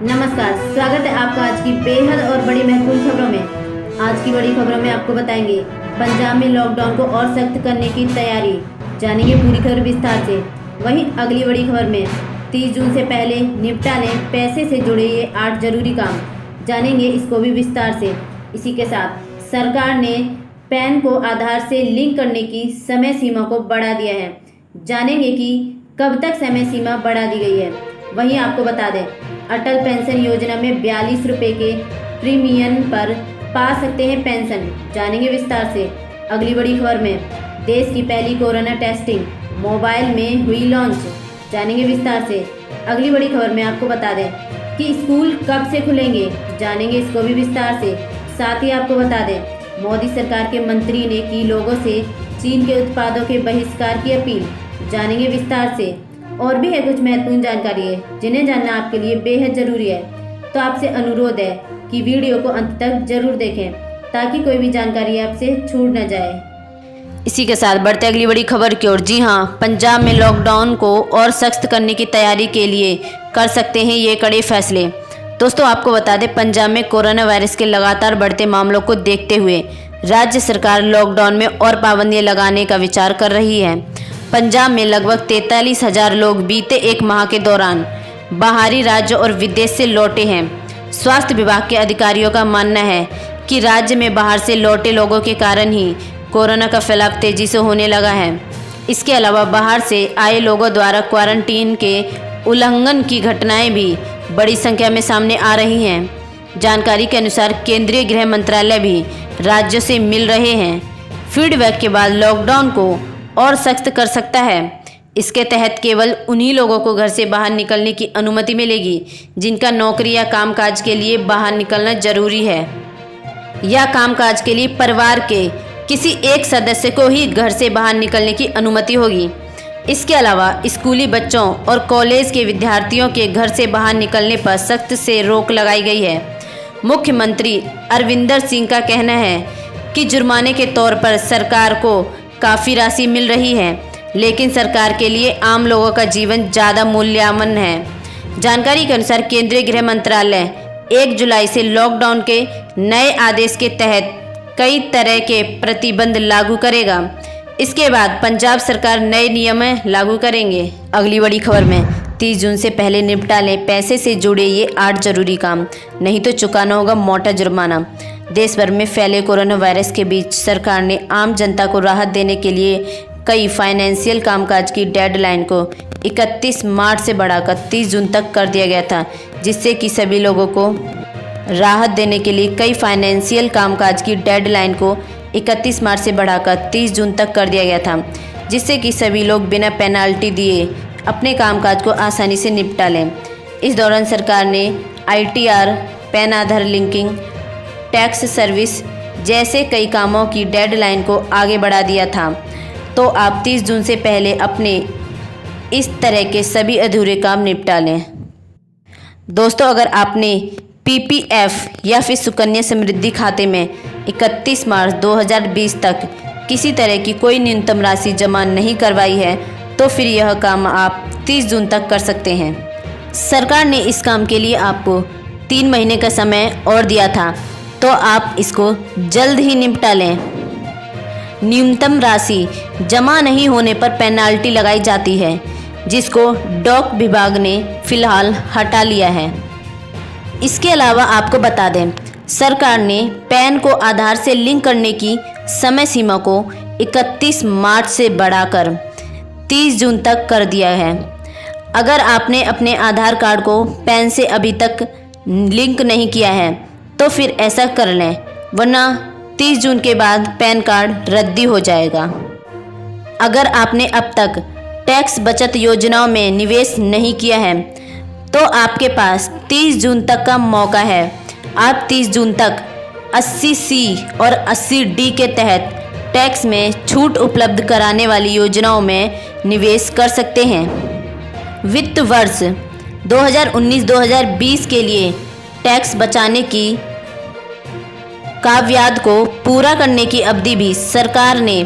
नमस्कार, स्वागत है आपका आज की बेहद और बड़ी महत्वपूर्ण खबरों में। आज की बड़ी खबरों में आपको बताएंगे पंजाब में लॉकडाउन को और सख्त करने की तैयारी, जानेंगे पूरी खबर विस्तार से। वहीं अगली बड़ी खबर में 30 जून से पहले निपटा लें पैसे से जुड़े ये 8 जरूरी काम, जानेंगे इसको भी विस्तार से। इसी के साथ सरकार ने पैन को आधार से लिंक करने की समय सीमा को बढ़ा दिया है, जानेंगे कि कब तक समय सीमा बढ़ा दी गई है। वहीं आपको बता दें अटल पेंशन योजना में 42 रुपये के प्रीमियम पर पा सकते हैं पेंशन, जानेंगे विस्तार से। अगली बड़ी खबर में देश की पहली कोरोना टेस्टिंग मोबाइल में हुई लॉन्च, जानेंगे विस्तार से। अगली बड़ी खबर में आपको बता दें कि स्कूल कब से खुलेंगे, जानेंगे इसको भी विस्तार से। साथ ही आपको बता दें मोदी सरकार के मंत्री ने की लोगों से चीन के उत्पादों के बहिष्कार की अपील, जानेंगे विस्तार से। और भी है कुछ महत्वपूर्ण जानकारी है जिन्हें जानना आपके लिए बेहद जरूरी है, तो आपसे अनुरोध है कि वीडियो को अंत तक जरूर देखें ताकि कोई भी जानकारी आपसे छूट न जाए। इसी के साथ बढ़ते अगली बड़ी खबर की ओर। जी हाँ, पंजाब में लॉकडाउन को और सख्त करने की तैयारी के लिए कर सकते हैं ये कड़े फैसले। दोस्तों आपको बता दें पंजाब में कोरोना वायरस के लगातार बढ़ते मामलों को देखते हुए राज्य सरकार लॉकडाउन में और पाबंदियां लगाने का विचार कर रही है। पंजाब में लगभग 43,000 लोग बीते एक माह के दौरान बाहरी राज्यों और विदेश से लौटे हैं। स्वास्थ्य विभाग के अधिकारियों का मानना है कि राज्य में बाहर से लौटे लोगों के कारण ही कोरोना का फैलाव तेजी से होने लगा है। इसके अलावा बाहर से आए लोगों द्वारा क्वारंटीन के उल्लंघन की घटनाएं भी बड़ी संख्या में सामने आ रही हैं। जानकारी के अनुसार केंद्रीय गृह मंत्रालय भी राज्यों से मिल रहे हैं फीडबैक के बाद लॉकडाउन को और सख्त कर सकता है। इसके तहत केवल उन्हीं लोगों को घर से बाहर निकलने की अनुमति मिलेगी जिनका नौकरी या कामकाज के लिए बाहर निकलना जरूरी है, या कामकाज के लिए परिवार के किसी एक सदस्य को ही घर से बाहर निकलने की अनुमति होगी। इसके अलावा स्कूली बच्चों और कॉलेज के विद्यार्थियों के घर से बाहर निकलने पर सख्त से रोक लगाई गई है। मुख्यमंत्री अरविंदर सिंह का कहना है कि जुर्माने के तौर पर सरकार को काफ़ी राशि मिल रही है, लेकिन सरकार के लिए आम लोगों का जीवन ज़्यादा मूल्यवान है। जानकारी के अनुसार केंद्रीय गृह मंत्रालय 1 जुलाई से लॉकडाउन के नए आदेश के तहत कई तरह के प्रतिबंध लागू करेगा। इसके बाद पंजाब सरकार नए नियम लागू करेंगे। अगली बड़ी खबर में 30 जून से पहले निपटा लें पैसे से जुड़े ये 8 जरूरी काम, नहीं तो चुकाना होगा मोटा जुर्माना। देश भर में फैले कोरोना वायरस के बीच सरकार ने आम जनता को राहत देने के लिए कई फाइनेंशियल कामकाज की डेडलाइन को 31 मार्च से बढ़ाकर 30 जून तक कर दिया गया था, जिससे कि सभी लोगों को राहत देने के लिए कई फाइनेंशियल कामकाज की डेडलाइन को 31 मार्च से बढ़ाकर 30 जून तक कर दिया गया था, जिससे कि सभी लोग बिना पेनाल्टी दिए अपने कामकाज को आसानी से निपटा लें। इस दौरान सरकार ने ITR, पैन आधार लिंकिंग, टैक्स सर्विस जैसे कई कामों की डेडलाइन को आगे बढ़ा दिया था। तो आप 30 जून से पहले अपने इस तरह के सभी अधूरे काम निपटा लें। दोस्तों अगर आपने PPF या फिर सुकन्या समृद्धि खाते में 31 मार्च 2020 तक किसी तरह की कोई न्यूनतम राशि जमा नहीं करवाई है तो फिर यह काम आप 30 जून तक कर सकते हैं। सरकार ने इस काम के लिए आपको 3 महीने का समय और दिया था, तो आप इसको जल्द ही निपटा लें। न्यूनतम राशि जमा नहीं होने पर पेनाल्टी लगाई जाती है, जिसको डाक विभाग ने फिलहाल हटा लिया है। इसके अलावा आपको बता दें सरकार ने पैन को आधार से लिंक करने की समय सीमा को 31 मार्च से बढ़ाकर 30 जून तक कर दिया है। अगर आपने अपने आधार कार्ड को पैन से अभी तक लिंक नहीं किया है तो फिर ऐसा कर लें, वरना 30 जून के बाद पैन कार्ड रद्दी हो जाएगा। अगर आपने अब तक टैक्स बचत योजनाओं में निवेश नहीं किया है तो आपके पास 30 जून तक का मौका है। आप 30 जून तक 80C और 80D के तहत टैक्स में छूट उपलब्ध कराने वाली योजनाओं में निवेश कर सकते हैं। वित्त वर्ष 2019-2020 के लिए टैक्स बचाने की काव्याद को पूरा करने की अवधि भी सरकार ने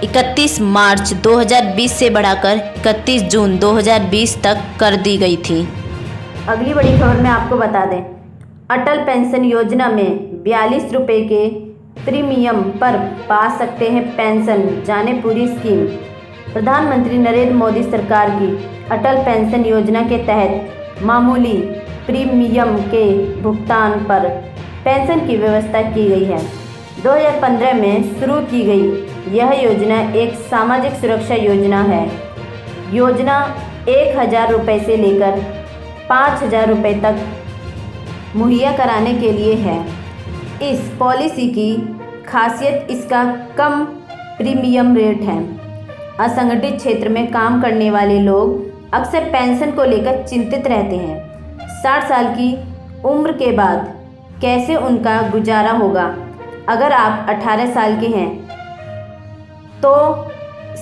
31 मार्च 2020 से बढ़ाकर 31 जून 2020 तक कर दी गई थी। अगली बड़ी खबर में आपको बता दें, अटल पेंशन योजना में 42 रुपये के प्रीमियम पर पा सकते हैं पेंशन, जाने पूरी स्कीम। प्रधानमंत्री नरेंद्र मोदी सरकार की अटल पेंशन योजना के तहत मामूली प्रीमियम के भुगतान पर पेंशन की व्यवस्था की गई है। 2015 में शुरू की गई यह योजना एक सामाजिक सुरक्षा योजना है। योजना 1,000 रुपये से लेकर 5,000 रुपये तक मुहैया कराने के लिए है। इस पॉलिसी की खासियत इसका कम प्रीमियम रेट है। असंगठित क्षेत्र में काम करने वाले लोग अक्सर पेंशन को लेकर चिंतित रहते हैं। 60 साल की उम्र के बाद कैसे उनका गुजारा होगा। अगर आप 18 साल के हैं तो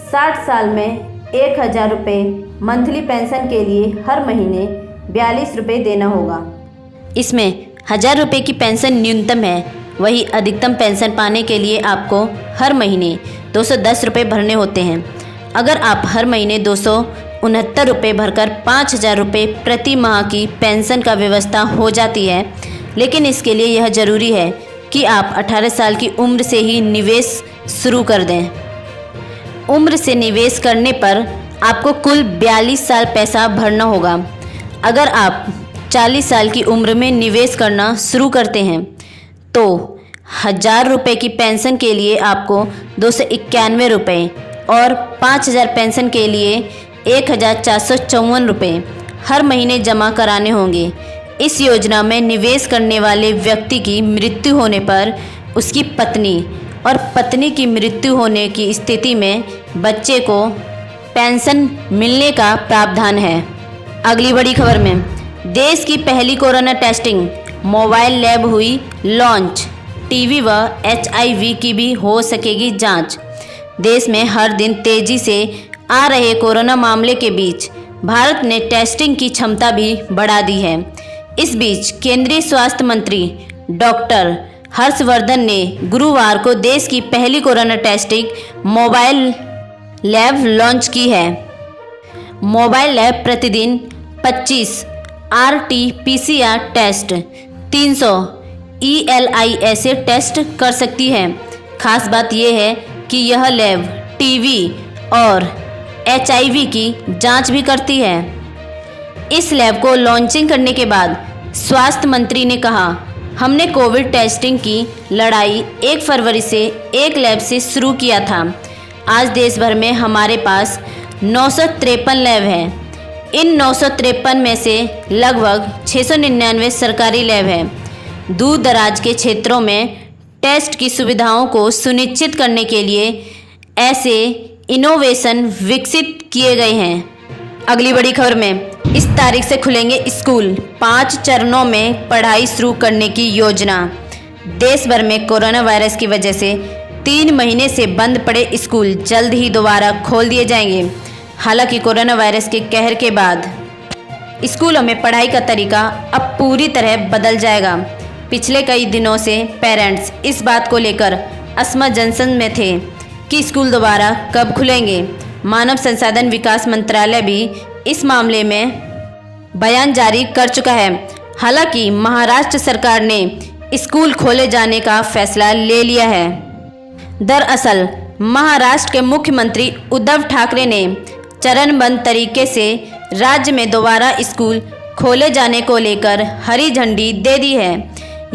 60 साल में 1,000 रुपये मंथली पेंशन के लिए हर महीने 42 रुपये देना होगा। इसमें 1,000 रुपये की पेंशन न्यूनतम है, वही अधिकतम पेंशन पाने के लिए आपको हर महीने 210 रुपये भरने होते हैं। अगर आप हर महीने 269 रुपये भरकर 5,000 रुपये प्रति माह की पेंशन का व्यवस्था हो जाती है। लेकिन इसके लिए यह ज़रूरी है कि आप 18 साल की उम्र से ही निवेश शुरू कर दें। उम्र से निवेश करने पर आपको कुल 42 साल पैसा भरना होगा। अगर आप 40 साल की उम्र में निवेश करना शुरू करते हैं तो 1,000 रुपये की पेंशन के लिए आपको 291 रुपये और 5,000 पेंशन के लिए 1,454 रुपये हर महीने जमा कराने होंगे। इस योजना में निवेश करने वाले व्यक्ति की मृत्यु होने पर उसकी पत्नी और पत्नी की मृत्यु होने की स्थिति में बच्चे को पेंशन मिलने का प्रावधान है। अगली बड़ी खबर में, देश की पहली कोरोना टेस्टिंग मोबाइल लैब हुई लॉन्च। टीबी व HIV की भी हो सकेगी जांच। देश में हर दिन तेजी से आ रहे कोरोना मामले के बीच भारत ने टेस्टिंग की क्षमता भी बढ़ा दी है। इस बीच केंद्रीय स्वास्थ्य मंत्री डॉक्टर हर्षवर्धन ने गुरुवार को देश की पहली corona testing mobile lab launch की है। मोबाइल लैब प्रतिदिन 25 RT-PCR टेस्ट, 300 ELISA टेस्ट कर सकती है। खास बात यह है कि यह लैब टीबी और HIV की जांच भी करती है। इस लैब को लॉन्चिंग करने के बाद स्वास्थ्य मंत्री ने कहा, हमने कोविड टेस्टिंग की लड़ाई 1 फरवरी से एक लैब से शुरू किया था। आज देश भर में हमारे पास 953 लैब हैं। इन 953 में से लगभग 699 सरकारी लैब हैं। दूर दराज के क्षेत्रों में टेस्ट की सुविधाओं को सुनिश्चित करने के लिए ऐसे इनोवेशन विकसित किए गए हैं। अगली बड़ी खबर में, इस तारीख से खुलेंगे स्कूल, 5 चरणों में पढ़ाई शुरू करने की योजना। देश भर में कोरोना वायरस की वजह से 3 महीने से बंद पड़े स्कूल जल्द ही दोबारा खोल दिए जाएंगे। हालांकि कोरोना वायरस के कहर के बाद स्कूलों में पढ़ाई का तरीका अब पूरी तरह बदल जाएगा। पिछले कई दिनों से पेरेंट्स इस बात को लेकर असमंजस में थे कि स्कूल दोबारा कब खुलेंगे। मानव संसाधन विकास मंत्रालय भी इस मामले में बयान जारी कर चुका है। हालांकि महाराष्ट्र सरकार ने स्कूल खोले जाने का फैसला ले लिया है। दरअसल महाराष्ट्र के मुख्यमंत्री उद्धव ठाकरे ने चरणबद्ध तरीके से राज्य में दोबारा स्कूल खोले जाने को लेकर हरी झंडी दे दी है।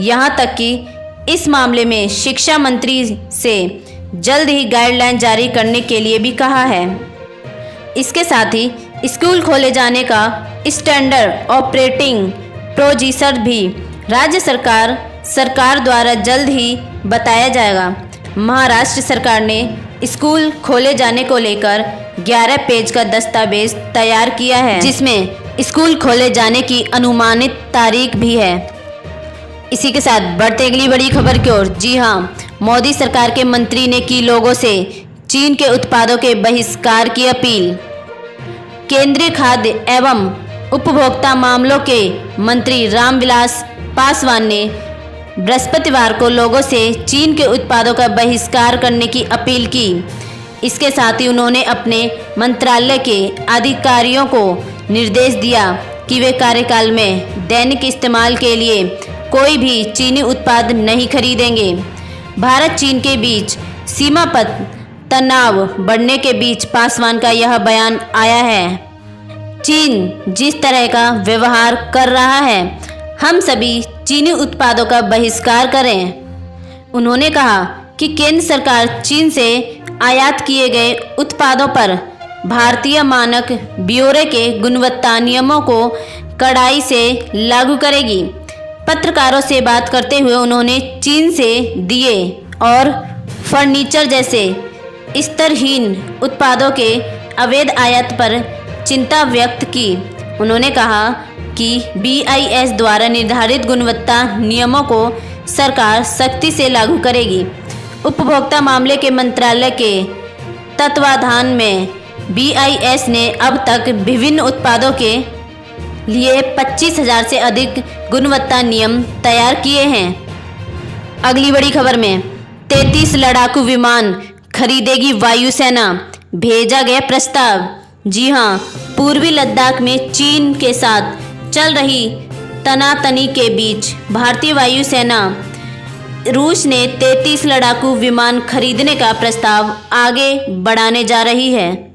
यहाँ तक कि इस मामले में शिक्षा मंत्री से जल्द ही गाइडलाइन जारी करने के लिए भी कहा है। इसके साथ ही स्कूल खोले जाने का स्टैंडर्ड ऑपरेटिंग प्रोसीजर भी राज्य सरकार द्वारा जल्द ही बताया जाएगा। महाराष्ट्र सरकार ने स्कूल खोले जाने को लेकर 11 पेज का दस्तावेज तैयार किया है, जिसमें स्कूल खोले जाने की अनुमानित तारीख भी है। इसी के साथ बढ़ते अगली बड़ी खबर की ओर। जी हाँ, मोदी सरकार के मंत्री ने की लोगों से चीन के उत्पादों के बहिष्कार की अपील। केंद्रीय खाद्य एवं उपभोक्ता मामलों के मंत्री रामविलास पासवान ने बृहस्पतिवार को लोगों से चीन के उत्पादों का बहिष्कार करने की अपील की। इसके साथ ही उन्होंने अपने मंत्रालय के अधिकारियों को निर्देश दिया कि वे कार्यकाल में दैनिक इस्तेमाल के लिए कोई भी चीनी उत्पाद नहीं खरीदेंगे। भारत चीन के बीच सीमा पर तनाव बढ़ने के बीच पासवान का यह बयान आया है। चीन जिस तरह का व्यवहार कर रहा है, हम सभी चीनी उत्पादों का बहिष्कार करें। उन्होंने कहा कि केंद्र सरकार चीन से आयात किए गए उत्पादों पर भारतीय मानक ब्यूरो के गुणवत्ता नियमों को कड़ाई से लागू करेगी। पत्रकारों से बात करते हुए उन्होंने चीन से दिए और फर्नीचर जैसे स्तरहीन उत्पादों के अवैध आयात पर चिंता व्यक्त की। उन्होंने कहा कि BIS द्वारा निर्धारित गुणवत्ता नियमों को सरकार सख्ती से लागू करेगी। उपभोक्ता मामले के मंत्रालय के तत्वाधान में BIS ने अब तक विभिन्न उत्पादों के लिए 25,000 से अधिक गुणवत्ता नियम तैयार किए हैं। अगली बड़ी खबर में 33 लड़ाकू विमान खरीदेगी वायुसेना, भेजा गया प्रस्ताव। जी हां, पूर्वी लद्दाख में चीन के साथ चल रही तनातनी के बीच भारतीय वायुसेना रूस ने 33 लड़ाकू विमान खरीदने का प्रस्ताव आगे बढ़ाने जा रही है।